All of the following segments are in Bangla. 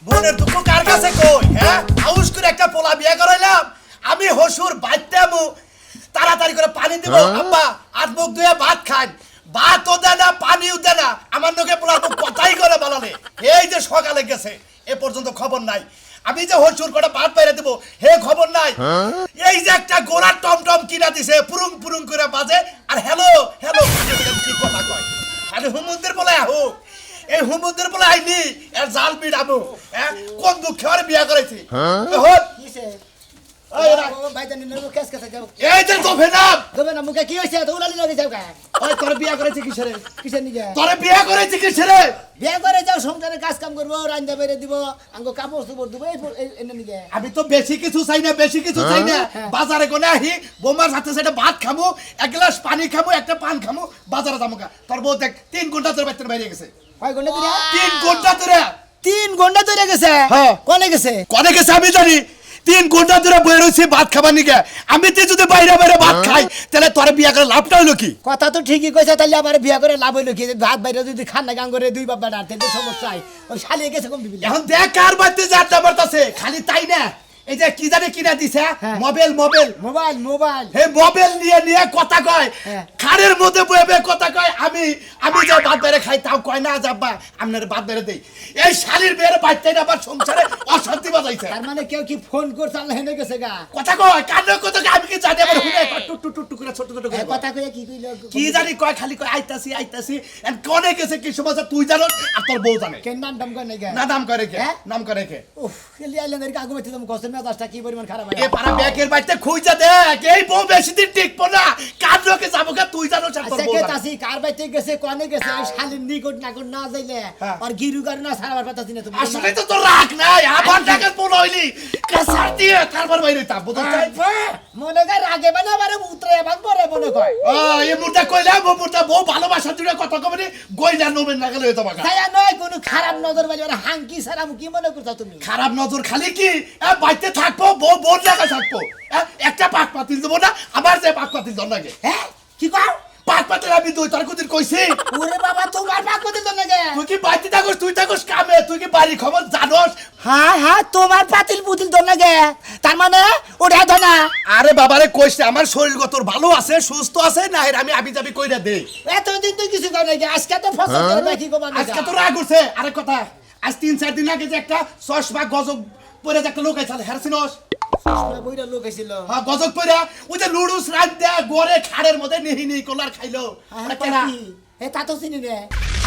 বোনের দুঃখ কার কাছে কই হ্যাঁ আউস করে একটা পোলা বিয়ে করাইলাম আমি হসুর বাইতেমু তাড়াতাড়ি করে পানি দিব আব্বা আট মুখ ধুয়ে ভাত খান ভাতও দেয় না পানিও দেয় না আমার লোকে পোলা তো কথাই করে বলালে এই যে সকালে গেছে এ পর্যন্ত খবর নাই আমি যে হসুর করে ভাত বাইরে দেব হে খবর নাই এই যে একটা গোড়া টমটম কিনা দিছে পুরুং পুরুং করে বাজে আর হ্যালো হ্যালো কি কথা কয় আরে হুমুন্দের বলে হোক এই হুমুদের বলে আইনি এর জাল মিডাবো হ্যাঁ কোন দুঃখে আর বিয়া করেছি হল কিসে ওই না ভাই জানি না কেস কেসে যাও এই যে তোফে নাম তবে না মুখে কি হইছে তো উলালি লাগে যাও কা ওই তোর বিয়া করেছি কিসেরে কিসে নিগে তোর বিয়া করেছি কিসেরে বিয়ে করে যাও সংসারে কাজ কাম করবো রান্না বেড়ে দিব আঙ্গো কাপড় চোপড় দিব এই এনে নিগে আমি তো বেশি কিছু চাই না বেশি কিছু চাই না বাজারে কোনে আহি বোমার সাথে সাথে ভাত খামু এক গ্লাস পানি খামু একটা পান খামু বাজারে যামু কা তোর বউ দেখ 3 ঘন্টা তোর বাইরে বাইরে গেছে কয় ঘন্টা ধরে 3 ঘন্টা ধরে 3 ঘন্টা ধরে গেছে হ্যাঁ। কোনে গেছে কোনে গেছে আমি জানি 3 ঘন্টা ধরে বই রইছি ভাত খাবার নিকে আমি তো যদি বাইরে বাইরে ভাত খাই তাহলে তোর বিয়া করে লাভটা হলো কি কথা তো ঠিকই কইছে তাহলে আবার বিয়ে করে লাভ হইলো কি ভাত বাইরে যদি খান না গান করে দুই বাপ বেটা তেতে সমস্যা হয় ওই শালিয়ে গেছে কম দিবি এখন দেখ কার বাড়িতে যে আড্ডা মারতাছে খালি তাই না এই যে কি জানি কিনা দিছে হ্যাঁ। মোবাইল মোবাইল হে মোবাইল নিয়ে কথা কয় হ্যাঁ। খাড়ের মধ্যে বয়ে কথা কয় আমি যে ভাত বেড়ে খাই তাও কয় না যাব্বা আপনার ভাত বেড়ে দেই এই শালির বেড়ে বাড়তে না আবার সংসারে অশান্তি বাজাইছে তার মানে কেউ কি ফোন করছে আল্লাহ হেনে গেছে গা কথা কয় কান্না কথা কয়, আমি কি জানি আবার হুনে কয় টুক টুক টুক টুক করে ছোট ছোট করে এই কয়। কথা কইয়া কি কইলো কি জানি কয় খালি কয় আইতাছি এন্ড কোনে গেছে কি সমস্যা তুই জানো আর তোর বউ জানে কেন নাম টাম কয় নাই গা না নাম করে কে হ্যাঁ? নাম করে কে উফ খেলি আইলেন এর আগে বাইতে তুমি কষ্ট মেজাজটা কি পরিমাণ খারাপ হয় এ পাড়া ব্যাকের বাড়িতে খুঁজা দেখ এই বউ বেশি দিন টিকবো না কার লোকে যাবো কে তুই জানো আর তোর আচ্ছা বউ কে জানে। তাসি কার বাইতে গেছে কোনে গেছে ওই শালিন নিকট নাকট না যাইলে হ্যাঁ। আর গিরু গার না সারাবার পাতাছি না তুমি আসলে তো তোর রাগ নাই আবার টাকা পোল হইলি কাসার দিয়ে তারপর বাইরে তা বুঝছ তাই মনে কর আগে বানা বারে উতরে বান পরে মনে কয় এই মুর্দা কইলা মুর্দা বউ ভালোবাসা জুড়ে কথা কবনি গইলা নবেন না গেলে তোমাকে তাইয়া নয় কোনো খারাপ নজর বালি ওরা হাঙ্কি সারাম কি মনে করছো তুমি খারাপ নজর খালি কি বাইতে থাকবো বউ বোন লাগা থাকবো একটা পাক পাতিল দেবো না আবার যে পাক পাতিল দর লাগে হ্যাঁ কি কও পাক পাতিল আমি দুই তার কুদিন কইছি ওরে বাবা তোমার পাক করতে তো লাগে তুই কি বাইতে থাকস তুই থাকস কামে তুই কি বাড়ি খবর জানোস হ্যাঁ তোমার পাতিল পুতিল তো লাগে তার মানে ওটা তো না আরে বাবারে কইছে আমার শরীর তোর ভালো আছে সুস্থ আছে না এর আমি আবি যাবি কইরা দেই এতদিন তো কিছু করে নাই আজকে তো ফসল করে বাকি কো মানে আজকে তো রাগ উঠছে আরে কথা আজ 3-4 দিন আগে যে একটা চশমা গজব পরে যে একটা লোক আইছিল হেরছিনস বইরা লোক আইছিল হ্যাঁ গজব পরে ওই যে লুডুস রাত দেয়া গরে খাড়ের মধ্যে নিহি কলার খাইলো আরে কেনা এ তা তো চিনি রে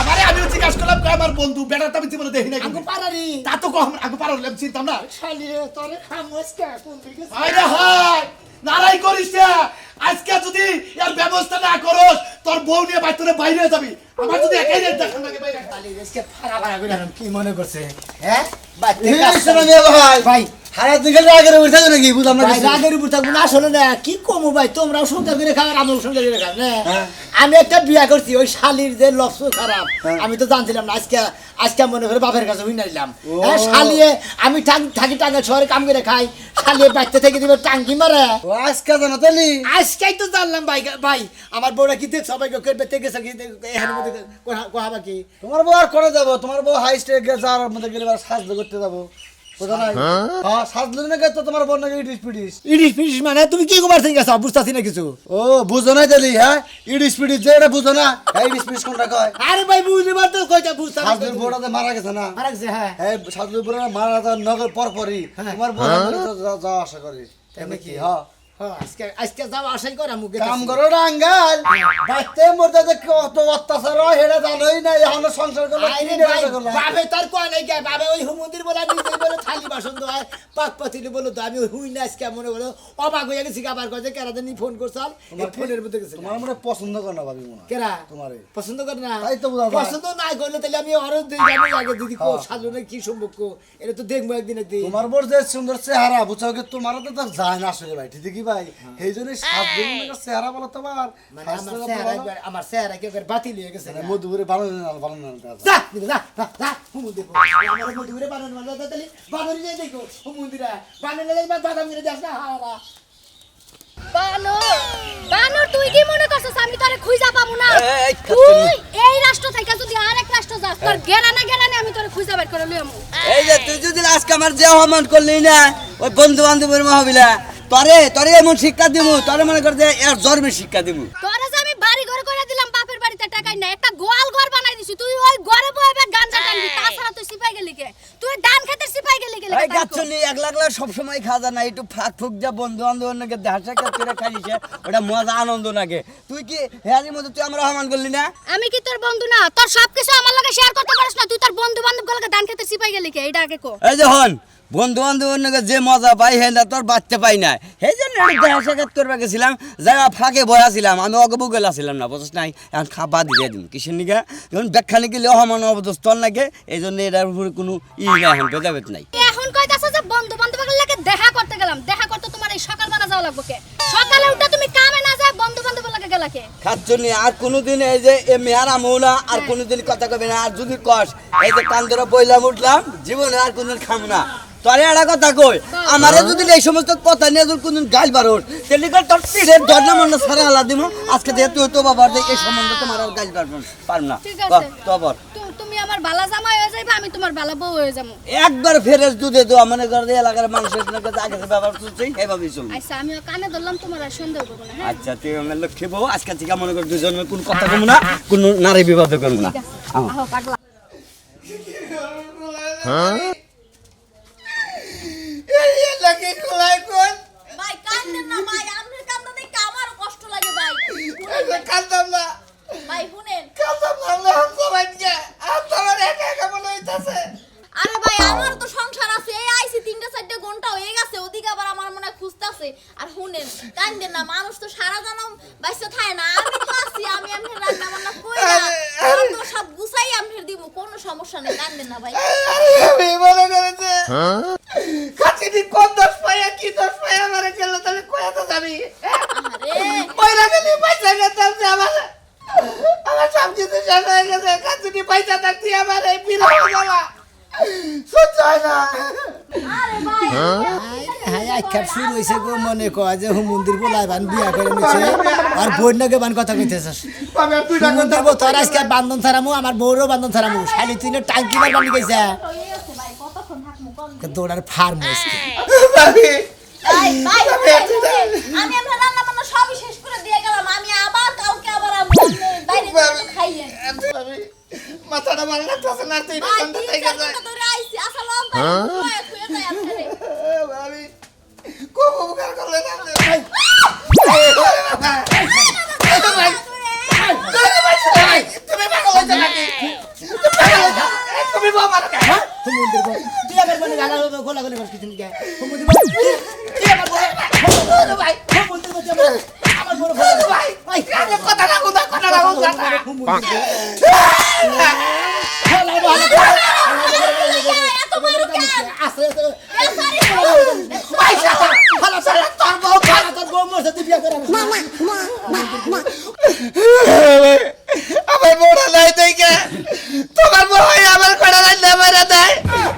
আমারে আমি জিজ্ঞাসা করলাম কয় আমার বন্ধু বেটা তো আমি জীবনে দেখি না আঙ্গু পারারি তা তো কম আগে পারলাম চিন্তাম না শালিয়ে তোরে খামোস কা কোন দিকে আরে হাই নারাই করিস না আজকে যদি এর ব্যবস্থা না করস তোর বউ নিয়ে বাইরে বাইরে যাবি আমার যদি একাই দেখান লাগে বাইরে শালি আজকে ফাড়া ফাড়া কইরা কি মনে করছে হ্যাঁ বাইতে এই শোনো মিয়া ভাই ভাই হারা দিকে রাগের উঠে যাবে নাকি বুঝলাম না ভাই কিছু। রাগের উপর থাকবো না আসলে না কি কমু ভাই তোমরাও সন্ধ্যা করে খাও আর আমিও সন্ধ্যা করে খাও না হ্যাঁ। আমি একটা বিয়া করছি ওই শালির যে লক্ষ্য খারাপ আমি তো জানছিলাম না আজকে মনে করে বাপের কাছে হই নাইলাম হ্যাঁ শালিয়ে আমি থাকি টাঙ্গা শহরে কাম করে খাই শালিয়ে বাচ্চা থেকে দিবে টাঙ্কি মারে ও আজকে জানো তালি আজকেই তো জানলাম ভাই আমার বউরা কি দেখ সবাইকে করবে থেকে গেছে কি এখানে মধ্যে কোহা কি তোমার বউ আর করে যাবো তোমার বউ হাই স্টে যাওয়ার মধ্যে গেলে সাজতে করতে যাবো বুঝো নাই হ্যাঁ সাজলে না তো তোমার বউ নাকি ইডিস পিডিস ইডিস পিডিস মানে তুমি কি কবার থেকে গেছো বুঝতাছি না কিছু ও বুঝো নাই তালি হ্যাঁ ইডিস পিডিস যে এটা বুঝো না হ্যাঁ ইডিস পিডিস কোনটা কয় আরে ভাই বুঝতে পারতো কইটা বুঝতাম সাজলের বউটা মারা গেছে না আরেকছে হ্যাঁ হ্যাঁ সাজলের বউটা মারা যাওয়ার নগর পরপরই তোমার বউ যাওয়া আশা করি এমনি কি হ্যাঁ আজকে যাও আশাই করা মুখে কাম করো রাঙ্গাল বাইতে মরতে যে কত অত্যাচার হয় সেটা জানোই না এখন সংসার করলে কি করলাম বাবে তার কয় নাই কে বাবে ওই হুমন্দির বলে নিজে বলে থালি বাসন হয় পাক পাতিলে বলে তো আমি হুই না আজকে মনে বলো অবাক হয়ে গেছি আবার কয় যে কেরাতে নি ফোন করছাল এই ফোনের মধ্যে গেছে তোমার মনে পছন্দ করে না ভাবি মনে হয়। কেরা তোমারে পছন্দ করে না তাই তো বোঝা যায়। পছন্দ না করলে তাহলে আমি আরো দুই জানি আগে দিদি কো সাজনের কি সম্পর্ক এটা তো দেখবো একদিন একদিন তোমার বোর যে সুন্দর চেহারা বুঝছো কি তোমার তো তার যায় না আসলে ভাই ঠিক ভাই সেই জন্য সাত দিন চেহারা বলো তোমার মানে আমার চেহারা কেউ বাতিল হয়ে গেছে মধুরে ভালো না ভালো না যা যা যা হুমন্দির আমার মধুরে বানানো মানে তাহলে বানরি যাই দেখো হুমন্দিরা বানালে বাদাম করে যাস না হারা বানর বানর তুই কি মনে করছিস আমি তোরে খুঁজা পাবো না এই, তুই এই রাষ্ট্র থেকে যদি আরেক রাষ্ট্র যাস তোর গেরানে আমি তোরে খুঁজা বের করে লইমু এই যে তুই যদি আজকে আমার যে অপমান করলি না ওই বন্ধু বান্ধবের মহাবিলা তরে এমন শিক্ষা দিমু তরে মনে কর যে এর জন্মের শিক্ষা দিমু তোরে যে আমি বাড়ি ঘর করে দিলাম বাপের বাড়িতে টাকাই না একটা গোয়াল ঘর বানাই দিছি তুই ওই ঘরে বইবে গাঞ্জা টানবি তাছাড়া তুই সিপাই গেলি কে তুই ধান খেতে সিপাই গেলি কে এই গাছনি এক লাখ সব সময় খাওয়া না একটু ফাঁক ফুক যা বন্ধু বান্ধবের নাকি দেখা করে খাইছে ওটা মজা আনন্দ লাগে তুই কি হেয়ারির মধ্যে তুই আমার অপমান করলি না আমি কি তোর বন্ধু না তোর সবকিছু আমার লগে শেয়ার করতে পারিস না তুই তোর বন্ধু বান্ধব গুলোকে ধান খেতে সিপাই গেলি কে এটা আগে কো এই যে হন বন্ধু বান্ধবের নাকি যে মজা পাই হে না তোর বাচ্চা পাই না সেই জন্য আমি দেখা সাক্ষাৎ করবে গেছিলাম যারা ফাঁকে বয়াছিলাম আমি অগবু গেলাছিলাম না বুঝছ নাই এখন খাবার দিয়ে দিম কিসের নিকে যখন ব্যাখ্যা নিকে অহমান অবদস্ত লাগে এই জন্য এটার উপরে কোনো নাই এখন ভেদাভেদ নাই এখন কইতাছ যে বন্ধু বান্ধব গুলোকে দেখা করতে গেলাম দেখা করতে তোমার এই সকালবেলা যাওয়া লাগবে কে সকালে উঠে তুমি কামে না যায় বন্ধু বান্ধব গুলোকে গেলা কে খাচ্ছনি আর কোনোদিন এই যে এ মেয়ার আমও না আর কোনোদিন কথা কবে না আর যদি কস এই যে কান ধরে বইলাম উঠলাম জীবনে আর কোনদিন খাম না তোরে একটা কথা কই আমারে যদি এই সমস্ত কথা নিয়ে যদি কোনদিন গাল বারোস তাহলে কল তোর পিঠের ধর্না মন্না সারা আলা দিমু আজকে দিয়ে তুই তো বাবার যে এই সম্বন্ধে তোমার আর গাল পারব না ঠিক আছে তোর তুমি আমার বালা জামাই হয়ে যাইবা আমি তোমার বালা বউ হয়ে যাবো একবার ফেরেস দুধে দেওয়া মনে করে যে এলাকার মানুষের কাছে আগে ব্যবহার করছে এইভাবেই চলবে আচ্ছা আমিও কানে ধরলাম তোমার আর সন্দেহ করবো না হ্যাঁ আচ্ছা তুই আমার লক্ষ্যে বউ আজকে থেকে মনে কর দুজনের কোনো কথা কমু না কোনো নারী বিবাদ করবো না আহো পাগলা ভাই কান্দেন না ভাই আপনার কান্না দেখে আমার কষ্ট লাগে ভাই ভাই শুনেন আরে ভাই আমার তো সংসার আছে এই আইছি 3-4 ঘন্টা হয়ে গেছে ওদিকে আবার আমার মনে খুঁজতাছে আর শুনেন কান্দেন না মানুষ তো সারা জনম বাইসে থাকে না আমি তো আছি আমি আপনার রান্না বান্না কইরা তো সব গুছাই আপনার দিব কোনো সমস্যা নেই কান্দেন না ভাই আরে আরে ভাই হ্যাঁ আখ্যাত শুরু হয়েছে গো মনে কয় যে হুমন্দির বলাই বান বিয়া করে নিছে আর বইনাকে বান কথা কইতেছস হুমন্দির বউ তোর আজকে বান্ধন ছাড়ামু আমার বউরও বান্ধন ছাড়ামু শালি তুই না টাঙ্কি মার বানি গেছে হয়ে গেছে ভাই কতক্ষণ থাকমু কোন দৌড়ার ফার্ম হয়েছে ভাই ভাই আমি আপনার রান্না বান্না সবই শেষ করে দিয়ে গেলাম আমি আবার কাউকে আবার বাইরে যেতে খাইয়ে মাথাটা ভালো লাগতেছে না তুই ভাই কোনটা থেকে যায় ধরে আইছি আসলে আমি খুঁজে যায় আপনারে ভাবি খুব উপকার করলেন আপনি তুমি পাগল হইছো নাকি তুমি বাবা না হুমন্দির বউ তুই আবার বলে গালা গোলা গলি করছিস কি হুমন্দির বউ তুই আবার বলে ভাই হুমন্দির বউ আমার বড় ভাই ভাই কথা না কথা হুমন্দির এত বড় কেন আছে পয়সা ভালো চলে তোর বউ ভালো তোর বউ মরছে তুই বিয়া করে আমার বড় নাই দেখে তোমার বড় আমার কড়া নাই মেরে দেয়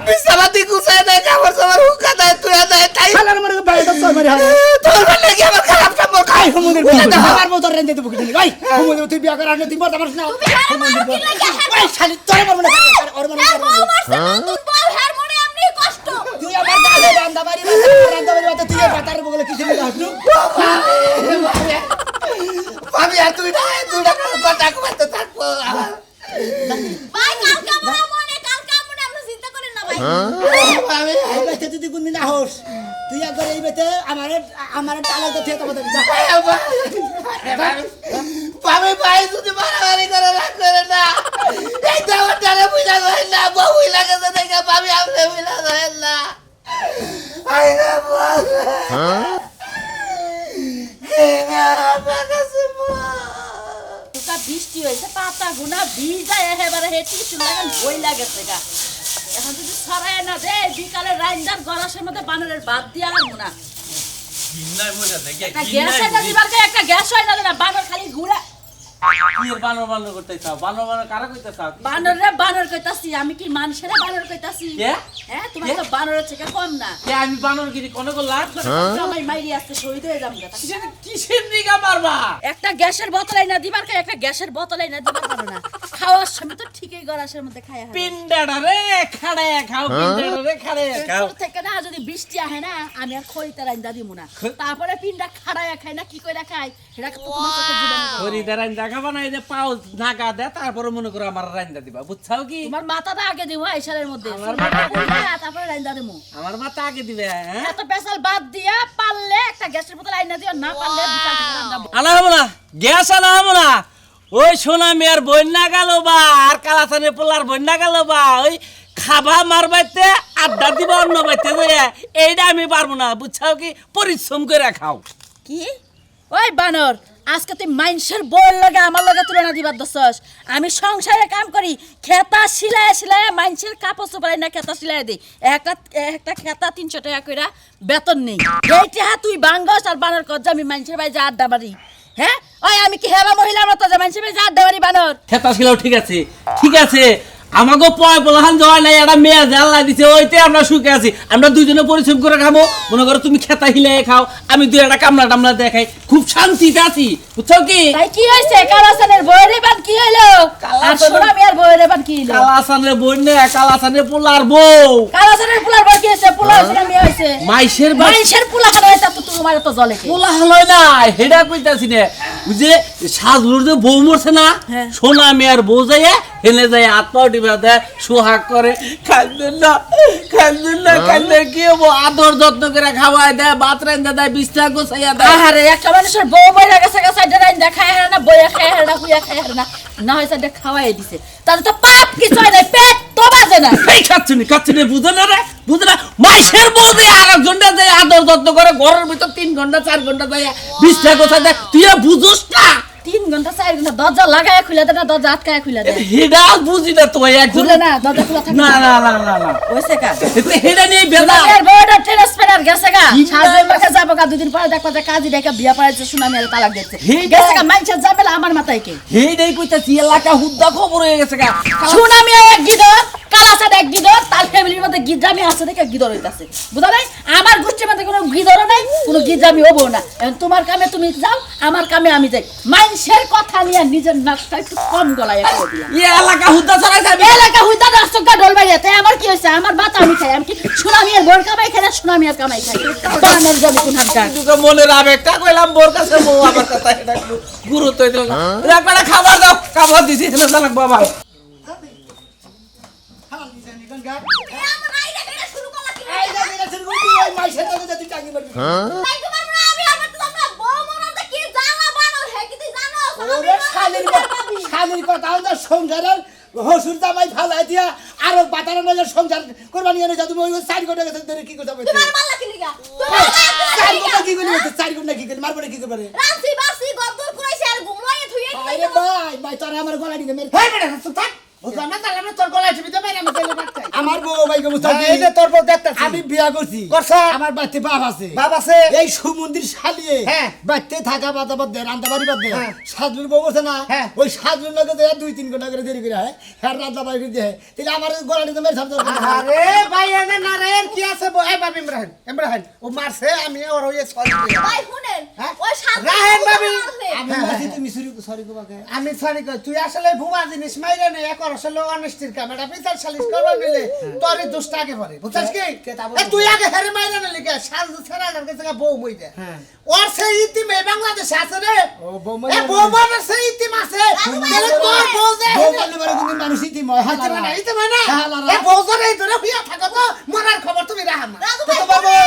বিছানাতে গুছায় দেয় কাপড় সামার হুকা দেয় তুই দেয় তাই হালার মরে বাইরে তো সর মারি হালা তোর বলে কি আমার খারাপ সম্পর্ক আই হুমন্দির বউ আমার বউ তোর রেন্দে দেবো কিনি ভাই হুমন্দির তুই বিয়া করে আনলে তুই মরতে পারছ না হুমন্দির বউ ভাই শালি তোর মরবে না ওর মরবে তোর বউ হের মনে এমনি কষ্ট তুই আমার গালে বান্দা বাড়ি বান্দা তুই বাতার বগলে কিছু না হাসলু ভাবি আর তুই না কথা কইতে থাকবো ভাই কালকে মনে আমরা চিন্তা করেন না ভাই ভাবি এই বেতে তুই কোনদিন আহস তুই একবার এই বেতে আমার টালা তো ঠিক কথা যা ভাবি ভাই যদি মারামারি করে রাখ করে না এই দাওয়াটারে বুঝা যায় না বউ লাগে তো দেখে ভাবি আপনি বুঝা যায় না আই না বৃষ্টি হয়েছে পাতা গুনা ভিজায় একেবারে হেঁটে লাগান বই লাগেছে গা এখন যদি সরাই না দে বিকালে রাইন্দার গলাসের মধ্যে বানরের ভাত দিয়ে আনবো না একটা গ্যাস হয় না দিবার একটা গ্যাস হয় না বানর খালি ঘুরে কি এর বানর বানর করতে চাও? বানর বানর কারা কইতে চাও? বানর রে বানর কইতাছি, আমি কি মানুষের বানর কইতাছি? কে? হ্যাঁ, তোমার তো বানরের থেকে কম না। কে আমি বানরগিরি কোনে করলাম? জামাই মাইরি আজকে শহীদ হয়ে যাবো গা। কিসের দিকে মারবা? একটা গ্যাসের বোতল আইনা দিবার কে, একটা গ্যাসের বোতল আইনা দিবার পারো না। খাওয়ার সময় তো ঠিকই গলাশের মধ্যে খায় হারে। পিন্ডাটা রে খাড়ায় খাও, পিন্ডাটা রে খাড়ায় খাও। এরপর থেকে না যদি বৃষ্টি আহে না, আমি আর খড়িতে রাইন্দা দিমু না। তারপরে পিন্ডা খাড়ায় খাই না, কি কইরা খাই সেটা তো তোমার চোখে জীবনে বলো। হরিদা রান্দা খাবা না, এই যে পাও নাগা দে, তারপরে মনে করো আমার রান্দা দিবা, বুঝছাও কি? তোমার মাথাটা আগে দিমু এই সালের মধ্যে, আমার তারপরে রাইন্দা দিমু। আমার মাথা আগে দিবে, হ্যাঁ? এত পেশাল বাদ দিয়া পারলে একটা গ্যাসের বোতল আইনা দিও, না পারলে বিকাল থেকে রান্দা। আলহামদুলিল্লাহ, গ্যাস আলহামদুলিল্লাহ। ওই সোনা মেয়ের বন্যা গেল বা আর কালাচানের পোলার বন্যা গেল বা ওই খাবা মার বাইতে আড্ডা দিবা অন্য বাইতে যায়, এইটা আমি পারবো না, বুঝছাও কি? পরিশ্রম করে খাও। কি ওই বানর, আজকে তুই মাইনসের বউয়ের লগে আমার লগে তুলনা দিবার দছস? আমি সংসারে কাম করি, খেতা সিলায় সিলায় মাইনসের কাপড় চোপড়াই না খেতা সিলায় দিই। একটা খেতা 300 টাকা কইরা বেতন নেই। এইটা তুই বাঙ্গস আর বানর কর যে আমি মাইনসের বাড়ি যা আড্ডা মারি। হ্যাঁ, ওই আমি কি হেবা মহিলার মতো যে মাইনসের বাড়ি যা আড্ডা মারি বানর? খেতা ছিল ঠিক আছে, ঠিক আছে। আমাকে পয় বলহান যাওয়া নাই, একটা মেয়ে জানলা দিছে, ওইতে আমরা সুখে আছি। আমরা দুজনে পরিশ্রম করে খাবো, মনে করো তুমি খেতা হিলাই খাও, আমি দুই একটা কামলা টামলা দেখাই, খুব শান্তিতে আছি, বুঝছো কি? তাই কি হইছে? কালাসানের বউয়ের বান কি হইলো? আর সোনা মিয়ার বউয়ের বান কি হইলো? কালাসানের বই নে, কালাসানের পোলার বউ। কালাসানের পোলার বউ কি হইছে? পোলার সোনা মিয়া হইছে। মাইশের মাইনসের পোলা খানা হইছে তো তোমার তো জলে কি? পোলা হলই না, হেডা কইতাছি না। ওই যে সাজলুর যে বউ মরছে না, হ্যাঁ। সোনা মেয়ের বউ যাইয়া হেনে যায় আত্মা টিপা দেয়, সোহাগ করে, কাঁদেন না কাঁদলে কি হবো, আদর যত্ন করে খাওয়াই দেয়, ভাত রান্ধা দেয়, বিছনা গোছাইয়া দেয়। আহারে, একটা মানুষের বউ বইরা গেছে গেছে ডাইন দেখায় হারে না, বইয়া খায় হারে না, হুইয়া খায় হারে না, না হইছে এটা খাওয়াই দিছে। তাহলে তো পাপ কিছু হয় না, পেট তো বাজে না। এই খাচ্ছি বুঝো না রে, বুঝো না? মাইশের বউ যে আর একজনটা যায় আদর যত্ন করে, ঘরের ভিতর 3 ঘন্টা 4 ঘন্টা যায় বিছনা গোছাই দেয়, তুই আর বুঝোস না? 3 ঘন্টা 4 ঘন্টা দরজা লাগায় খুলে দেয় না, দরজা আটকায় খুলে দেয়? হেডা বুঝি না তো একজন। খুলে না, দরজা খোলা থাকে না না না না না, হইছে কা? হেডা নিয়ে বেদা। সোনামিয়ার বউটা ট্রান্সফার গেছে গা, সাজের মাকে যাবো গা, 2 দিন পরে দেখবা যে কাজী রেখা বিয়া পড়াইছে, সোনামিয়ার তালাক দিচ্ছে গেছে গা। মাইনছের যাবে না আমার মাথায় কে? হেডাই কইতাছি, এলাকা হুদ্দা খবর হয়ে গেছে গা। সোনামিয়া এক গিদর, কালাসাদ এক গিদর, তার ফ্যামিলির মধ্যে গিদ্রামি আছে দেখে গিদর হইতাছে, বুঝা নাই? আমার গোষ্ঠীর মধ্যে কোনো গিদরও নাই, কোনো গিদ্রামি হবো না। এখন তোমার কামে তুমি যাও, আমার কামে আমি যাই। মাইনসের কথা নিয়ে নিজের নাকটা একটু কম গলায় করে দিলাম। এলাকা হুদ্দা ছড়াই যাবে। এলাকা হইতা রাস্তা ঢোল বাড়িয়া, তাই আমার কি হয়েছে? আমার ভাত আমি খাই, আমি কি সোনামিয়ার বোর কামাই খাই না সোনামিয়ার কামাই খাই? বানের জন্য কোন হামকা দুটো মনের আবেগটা কইলাম, বোর কাছে বউ আমার কথা এটা একটু গুরুত্ব দিল না। একবারে খাবার দাও, খাবার দিছি এখানে জানাক বাবা। এ আমার আইডা কেন শুরু করলা কি? এই যে গেছেন গুটি ওই মাইশের লগে যদি টাঙ্গি মারবি। তাইতে পারবো না আমি, আমার তো আমরা বউ মনতে কি জানা বানর হে কি তুই জানো? ওরে শালির কথা হলো সংসারের হসুর জামাই ফালাই দিয়া আরো বাতারে নজর সংসার করবা নিয়ে যা তুমি ওই 4 ঘন্টা গেছে ধরে কি করতে হবে? তোমার মাল্লা কি লিগা? 4 ঘন্টা কি করলি? 4 ঘন্টা কি করলি? মারবো না কি করবে? রামসি বাসি গদর কুরাইছে আর ঘুমাইয়ে থুইয়ে আরে ভাই তোরে আমার গলা দিকে মেরে হেই বেটা হাসু থাক। বুঝলাম না, তাহলে আমরা তোর গলায় টিপে দেব, আমি তেলে বাচ্চা আমার বউ ভাইকে বুঝাই এই যে তোর বউ দেখতাছি। আমি বিয়া করছি। করছ? আমার বাড়িতে বাপ আছে। বাপ আছে? এই সুমন্দির শালিয়ে হ্যাঁ। বাড়িতে থাকা বাদা বাদ দেয়, রান্না বাড়ি বাদ দেয়। হ্যাঁ। সাজলুর বউ আছে না, হ্যাঁ। ওই সাজলুর লগে দেয় 2-3 ঘন্টা করে দেরি করে হয়, হ্যাঁ রান্না বাড়ি করে দেয়। তাহলে আমার গলা দিকে মেরে ছাড়তে হবে। আরে ভাই এনে নারায়ণ কি আছে এই বাবি ইমরান ও মারছে, আমি ওর ওই সরি ভাই শুনেন হ্যাঁ? ওই সাত রাহেন ভাবি। আমি মাসি তুমি সরি কোবাকে। আমি সরি কই, তুই আসলে ভুয়া জিনিস মাইরে নে, একর আসলে অনেস্টির কাম, এটা বিচার সালিশ করবা নিলে তোরই দোষটা আগে পড়ে, বুঝছিস কি? এ তুই আগে হেরে মাইরে নে লিখে সাজ ছাড়া আর কাছে বউ মইতে হ্যাঁ। ওর সেই ইতিম এই বাংলাদেশে আছে রে। ও বউ এ বউ মানের সেই ইতিম আছে, তাহলে তোর বউ যে বউ বললে বড় কিন্তু মানুষ ইতি ময় হালা ইতিম না ইতিম না হ্যাঁ, এ বউ জরে ধরে হুইয়া থাকো তো মরার খবর তুমি রাখা না। রাজু তো ভাই তোমার বউ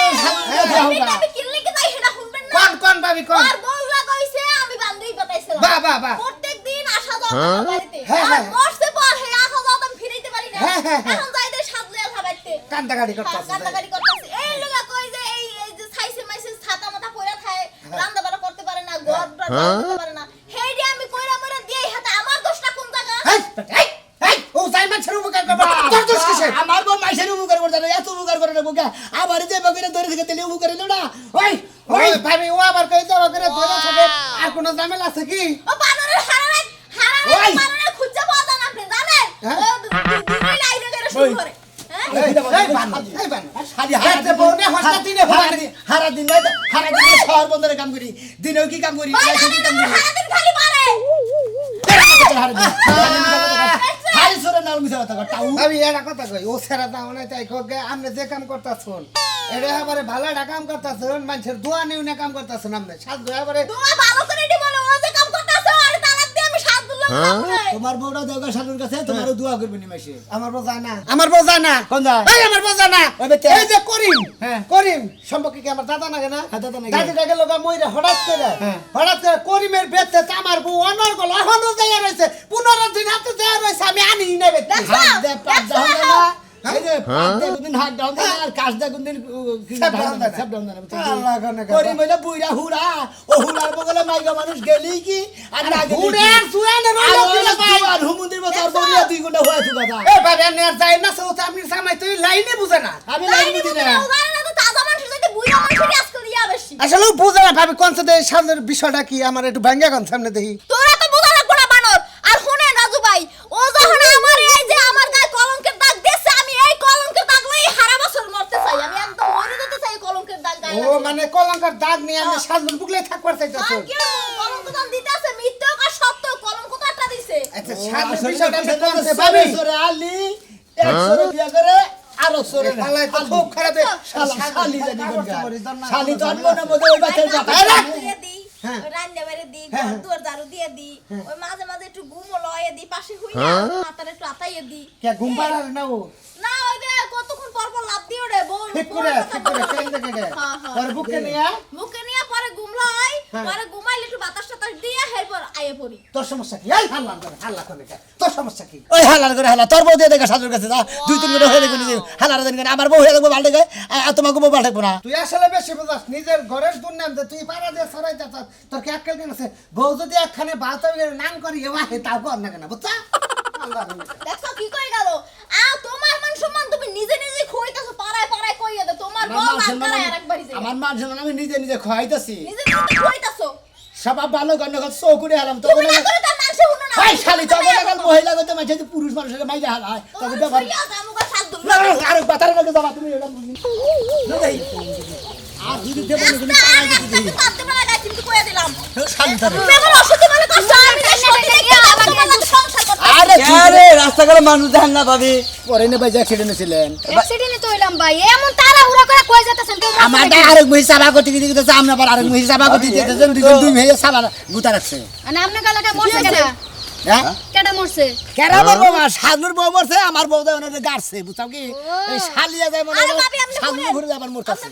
আমি কিনলে কি তাই হেডা শুনবেন না? কোন ভাবি কোন? আর বউ লাগাইছে আমি বান্ধবী বাতাইছিলাম। বাহ। প্রত্যেকদিন আসা যাওয়া আমার বাড়িতে। হ্যাঁ, আর হ্যাঁ। মরছে পর হে আসা যাওয়া তো আমি ফিরাইতে পারি না। হ্যাঁ, হ্যাঁ, হ্যাঁ। এখন যাইতে সাজলে খাবাইতে। কান্দাকাটি করতাছে। কান্দাকাটি করতেছে। এই লগা কই যে এই যে ছাইছে মাইছে ছাতা মাথা পয়রা খায়, রান্না বাড়া করতে পারে না, ঘর করতে পারে না। হেডি আমি কইরা মরে দিয়ে হাতে আমার দোষটা কোন জায়গা? এই ও যাই মানুষের উপকার করবা, তোর দোষ কিসে? আমার বউ মাইশের উপকার করতে না, এত উপকার করে না বুকা। আবার যে বগিরে ধরে থেকে তেলে উপকার দিল না। ওই ওই ভাবি ও আবার কই যাওয়া করে ধরে থাকে, আর কোন ঝামেলা আছে কি? ও বানরের হারা রাত এই! বানরে খুঁজে পাওয়া যায় না আপনি জানেন হ্যাঁ? ও দুই লাইনে করে শুরু করে হ্যাঁ এই বানর, এই বানর। হাতে বউনে হস্তা দিনে ভোগানি। হারা দিন শহর বন্দরে কাম করি দিনেও কি কাম করি রাতে কি কাম করি সারাদিন খালি পারে হাই সরে নাল মিছা কথা কর টাউ আমি এটা কথা কই ও ছেড়া দাও না তাই কোকে আপনি যে কাম করতাছুন এটা এবারে ভালো একটা কাম করতাছুন মানুষের দোয়া নিউ না কাম করতাছুন আপনি সাত গো এবারে তোমার ভালো করে দি বলে ও যে কাম করতেছে আরে তালাক দিয়ে আমি সাত দিলাম তোমার বউটা দেওগা শাশুর কাছে তোমারও দোয়া করবে নি মাসে আমার বউ যায় না আমার বউ যায় না কোন যায়? এই আমার বউ যায় না ওই বেটা। এই যে করিম হ্যাঁ। করিম সম্পর্কে কি আমার দাদা নাগে না হ্যাঁ, দাদা নাগে। দাদিটাকে লগা মইরা হঠাৎ করে হ্যাঁ। করিমের বেতে আমার বউ অনর্গল এখনো যাইয়া রয়েছে 15 দিন হাতে যাইয়া রয়েছে আমি আনি নেবে দেখছো? হাত দে পাঁচ দেখছো দাও এখন? না এই যে পাঁচ দে কোনদিন হাত দাও না আর কাজ দে কোনদিন কি সব দাও দাও না না। সব দাও না আল্লাহ গনে গনে। করি মইলা বুইরা হুড়া ও হুড়ার বগলে মাইগা মানুষ গেলি কি আর না গেলি ঘুরে আর সুয়ানে রইল কি রে ভাই আর হুমুন্দির মতো আর বলিয়া 2 ঘন্টা হয়ে তুই কথা এ বাবা নেয়ার যায় না সো আপনি সামাই তুই লাইনে বুঝে না আমি লাইনে লাইনি বুঝে দিনা না জানে না তো তাজা মানুষ যদি বুইরা মানুষের আজকে দিয়া বেশি আসলে বুঝে না ভাবি কোন সাথে সামনের বিষয়টা কি আমার একটু ভাঙ্গা কোন সামনে দেখি তোরা তো বোঝা লাগবো না বানর আর শুনেন রাজু ভাই ও যখন আমার এই যে আমার গায়ে কলঙ্কের দাগ দিয়েছে আমি এই কলঙ্কের দাগ লই সারা বছর মরতে চাই আমি একদম মরে যেতে চাই কলঙ্কের দাগ গায়ে ও লাগছে। মানে কলঙ্কার দাগ নিয়ে আমি সাজুন বুকলে থাকবার চাইতাছো আর কেউ কলঙ্ক দান দিতেছে মিথ্যে আর সত্য কলঙ্ক তো একটা দিছে আচ্ছা সাজুন আসলে বিষয়টা আমি বিষয়টা কোনছে ভাবি ভাবি সরে আলি একশোরে বিয়া করে আর সরে না শালা তো খুব খারাপ শালা শালি জানি কোনটা শালি শালি তো আনবো না মধ্যে ওই বাচ্চার বাপ দিয়ে দিই হ্যাঁ। ওই রান্না বাইরে দিই হ্যাঁ, ঘর দুয়ার ঝাড়ু দিয়ে দিই ওই মাঝে মাঝে একটু ঘুমো লয়ে দিই পাশে হুই মাথার একটু আতাইয়ে দিই কে ঘুম পাড়ার না ও না ওই যে কতক্ষণ পর পর লাভ দিয়ে ওরে বউ ঠিক করে কেন দেখে হ্যাঁ, হ্যাঁ। তোর বুকে নিয়ে মুখে নিয়ে পরে ঘুমলাই হ্যাঁ। পরে ঘুমাইলে একটু বাতাস টাতাস দিয়ে এরপর আয়ে পড়ি তোর সমস্যা কি এই হাল্লা করে হাল্লা করে কে? তোর সমস্যা কি ওই হালার করে হালা তোর বউ দিয়ে দেখা শাশুর কাছে যা 2-3 ঘন্টা হয়ে দেখুন হালার দেন কেন আমার বউ হয়ে দেখবো ভালো দেখে আর তোমাকে বউ ভালো দেখবো না তুই আসলে বেশি বুঝাস নিজের ঘরের দুর্নাম দে তুই পাড়া দিয়ে সরাই যা তোর কি আক্কেল কেন আছে বউ যদি একখানে ভাত হয়ে নাম করি এ ওয়াহে তাও কর না কেন বুঝছা আল্লাহ দেখছো কি কই গেল তোমার মান সম্মান তুমি নিজে নিজে খইতাছো পাড়ায় পাড়ায় কইয়া দে তোমার বউ লাগ করে আরেকবারই যায় আমার মান সম্মান আমি নিজে নিজে খাইতাছি নিজে নিজে খইতাছো সব ভালো গণ্য করে চৌ করে হালাম তো তুমি না করে তার মানুষে শুনো না ভাই শালি তো লাগাল মহিলা গতে মাঝে যে পুরুষ মানুষের মাইরা হালায় তবে ব্যাপার আর বাতার লাগে যাবা তুমি এটা বুঝি আর যদি দেব না তুমি পাড়ায় যেতে দিই শালি ধরে আরে আরে রাস্তাঘাটে মানুষ দেখেন না ভাবি পরে নে ভাই অ্যাক্সিডেন্ট ছিলেন অ্যাক্সিডেন্টে তো হইলাম ভাই এমন তাড়াহুড়া করে কই যাইতাছেন কেউ আমার দা আরেক মহিষ চাবা করতে দিতেছে আমরা আবার আরেক মহিষ চাবা করতে দিতেছে দুই মহিষ চাবা গুতা রাখছে মানে আপনার গালাটা মরছে কেডা হ্যাঁ কেডা মরছে কেরা বলবো মা শালুর বউ মরছে আমার বউ দেয় ওনাদের গাড়ছে বুঝছো কি এই শালিয়া যায় মনে হয় শালুর ঘুরে যাবার মরতাছে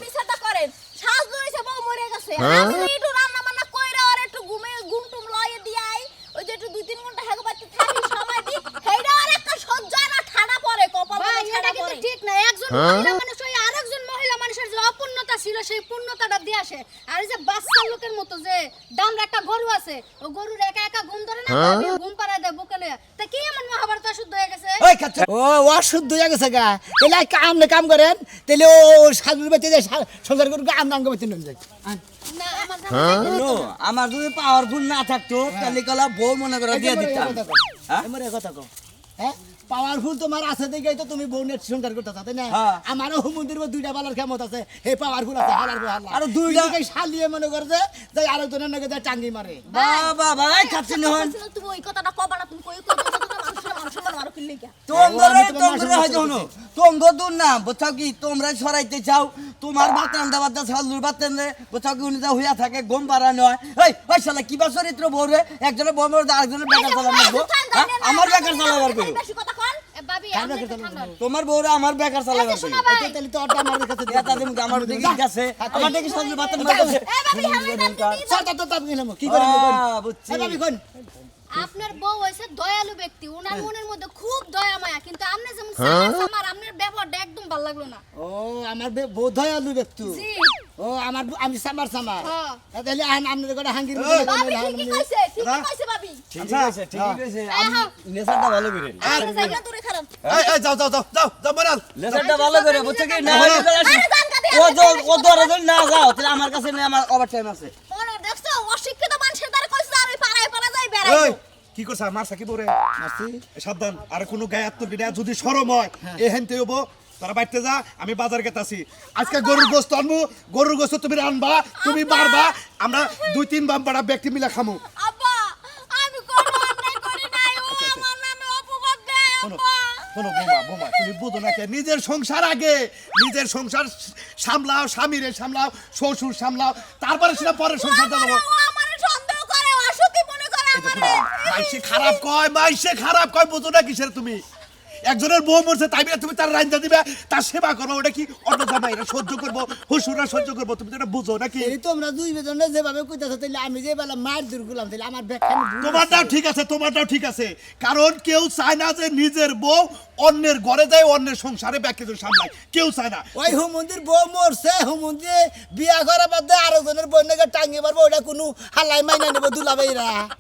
ভাই এটা কিন্তু ঠিক না একজন মহিলা মানুষ ওই আরেকজন মহিলা মানুষের যে অপূর্ণতা ছিল সেই পূর্ণতাটা দিয়ে আসে আর এই যে বাচ্চা লোকের মতো যে দামরা একটা গরু আছে ও গরুর একা একা ঘুম ধরে না ঘুম পাড়ায় দেয় বুকে লইয়া তা কি এমন মহাভারত শুদ্ধ হয়ে গেছে ওই খাচ্ছে ও অশুদ্ধ হয়ে গেছে গা তাহলে কাম না কাম করেন তাহলে ও শালুর বেঁচে যায় সংসার করে কাম নাম বেঁচে নিয়ে যায় না আমার শুনো, আমার যদি পাওয়ারফুল না থাকতো তাহলে কলা বউ মনে করে দিয়ে দিতাম হ্যাঁ? আমার কথা কও হ্যাঁ পাওয়ারফুল তোমার আছে দেখেই তো তুমি বউ নিয়ে সংসার করতে তাই না হ্যাঁ। আমারও হুমন্দির দুইটা বালার ক্ষমতা আছে হে পাওয়ারফুল আছে হালার হালা আরো দুইটা- দুইটাকে শালিয়ে মনে করে যে যাই আরেকজনের নাকি যায় টাঙ্গি মারে বাবা ভাই খাচ্ছি নহন তুমি ওই কথাটা কবা না তুমি কই কই মানুষের মারো কিনলে কি তোমরা আমি তোমার তোমরা মাসের হয়তো মতো হনো তোমরা দূর না বুঝাও কি তোমরা সরাইতে চাও তোমার বাতান দাবাদা সালুর বাতান রে বুঝাও কি উনি যা হইয়া থাকে গম পারা নয় ওই শালা কি বা চরিত্র বউরে একজনের বউ মরে আরেকজনের বেকার চালাম লাগবো আমার বেকার চালাবার কই বেশি কথা কন ভাবি আপনি একটু ঠান্ডা হন। তোমার বউরে আমার বেকার চালাবার কই শোনা ভাই তাহলে তো অর্ডার আমার কাছে এটা দিম আমার দিকে গেছে আমার দিকে সালুর বাতান গেছে এ ভাবি আমি চাটা তো তাপ গেলাম কি করে বুঝছি ভাবি কোন আপনার বউ হইছে দয়ালু ব্যক্তি ওনার মনের মধ্যে খুব দয়া মায়া কিন্তু আপনি যেমন সামার আপনার ব্যবহারটা একদম ভালো লাগলো না ও আমার বোধহয় আলু ব্যক্তি জি ও আমার আমি সামার হ্যাঁ। তাহলে আপনাদের করে হাঙ্গির ভাবি ঠিকই কইছে ভাবি ঠিকই কইছে ঠিকই কইছে হ্যাঁ। নেশাটা ভালো করে আর জায়গা দূরে খারাপ যাও যাও যাও যাও যাও বনাল নেশাটা ভালো করে বুঝছো কি না হলে তো আসি আরে জানকা দিয়ে ও দরে না যাও তাহলে আমার কাছে নেই আমার ওভার টাইম আছে মনে দেখছো অশিক্ষিত মানুষের দ্বারা কইছে আর ওই পাড়ায় পাড়া যাই বেড়াই এই কি কি করছ মারছা কি বরে মারছি সাবধান আর কোনো গায়ে আত্মবি না যদি শরম হয় এ হেনতে হবো তোরা বাইতে যা আমি বাজার গেতাছি আজকে গরুর গোস্ত আনবো গরুর গোস্ত তুমি রানবা তুমি মারবা আমরা 2-3 বাম্পাড়া ব্যক্তি মিলে খামু আব্বা আমি কোনো অন্যায় করি নাই ও আমার নামে অপবাদ দেয় শোনো আব্বা শোনো বোমা তুমি বুঝো না কে নিজের সংসার আগে নিজের সংসার সামলাও স্বামীরে সামলাও শ্বশুর সামলাও তারপরে সেটা পরের সংসারটা দেবো ও আমারে সন্দেহ করে অসতী মনে করে আমারে মাইসে খারাপ কয় বুঝো না কিসের তুমি একজনের বউ মরছে তাই বলে তুমি তার রান্না দিবে তার সেবা করবো ওটা কি অন্য জামাই এটা সহ্য করবো হুসুরা সহ্য করবো তুমি তো এটা বুঝো নাকি এই তোমরা দুই বেজনে যেভাবে কইতাছো তাইলে আমি যে বেলা মার দূর করলাম তাইলে আমার ব্যাখ্যা তোমারটাও ঠিক আছে কারণ কেউ চায় না যে নিজের বউ অন্যের ঘরে যায় অন্যের সংসারে ব্যাখ্যা সামলায় কেউ চায় না ওই হুমন্দির বউ মরছে হুমন্দি বিয়া করা বাদে আরো জনের বন্যাকে টাঙ্গি মারবো ওটা কোনো হালাই মাইনা নেবো দুলাবাইরা